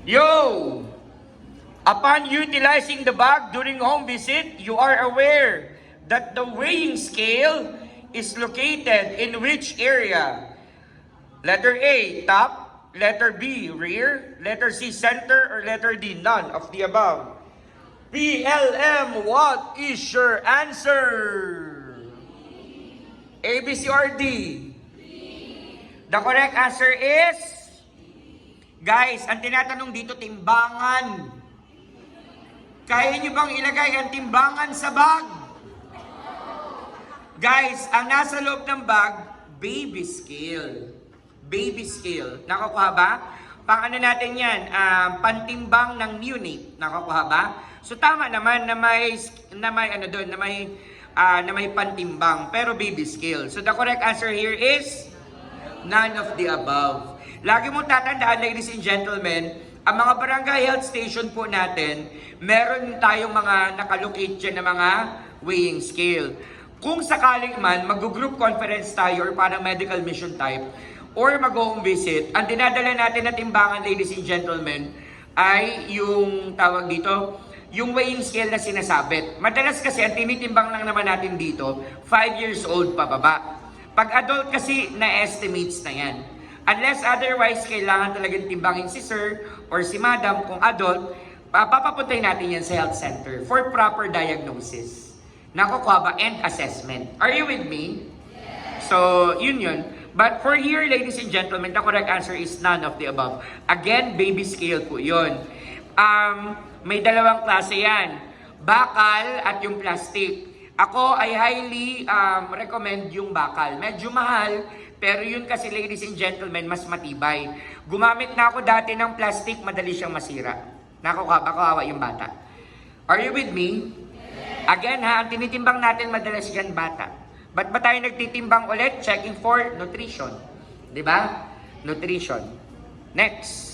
Yo! Upon utilizing the bag during home visit, you are aware that the weighing scale is located in which area? Letter A, top. Letter B, rear. Letter C, center. Or letter D, none of the above. PLM, what is your answer? A, B, C, or D? The correct answer is... Guys, ang tinatanong dito, timbangan. Kaya nyo bang ilagay ang timbangan sa bag? Guys, ang nasa loob ng bag, baby scale. Baby scale. Nakukuha ba? Pang ano natin yan? Pantimbang ng neonate. Nakukuha ba? So tama naman na may pantimbang, pero baby scale. So the correct answer here is none of the above. Lagi mong tatandaan, ladies and gentlemen, ang mga barangay health station po natin, meron tayong mga nakalocate dyan na mga weighing scale. Kung sakaling man, mag-group conference tayo or parang medical mission type, or mag-home visit, ang dinadala natin na timbangan, ladies and gentlemen, ay yung tawag dito, yung weighing scale na sinasabit. Madalas kasi, ang tinitimbang lang naman natin dito, 5 years old pababa. Pag adult kasi, na-estimates na yan. Unless otherwise, kailangan talagang timbangin si sir or si madam kung adult, papapuntahin natin yan sa health center for proper diagnosis. Nakukuha ba? And assessment. Are you with me? Yes. So, yun. But for here, ladies and gentlemen, the correct answer is none of the above. Again, baby scale po yun. May dalawang klase yan. Bakal at yung plastic. Ako ay highly recommend yung bakal. Medyo mahal, pero yun kasi, ladies and gentlemen, mas matibay. Gumamit na ako dati ng plastic, madali siyang masira. Nakukawa yung bata. Are you with me? Again ha, ang tinitimbang natin madalas yan bata. Ba't ba tayo nagtitimbang ulit? Checking for nutrition. Diba? Nutrition. Next.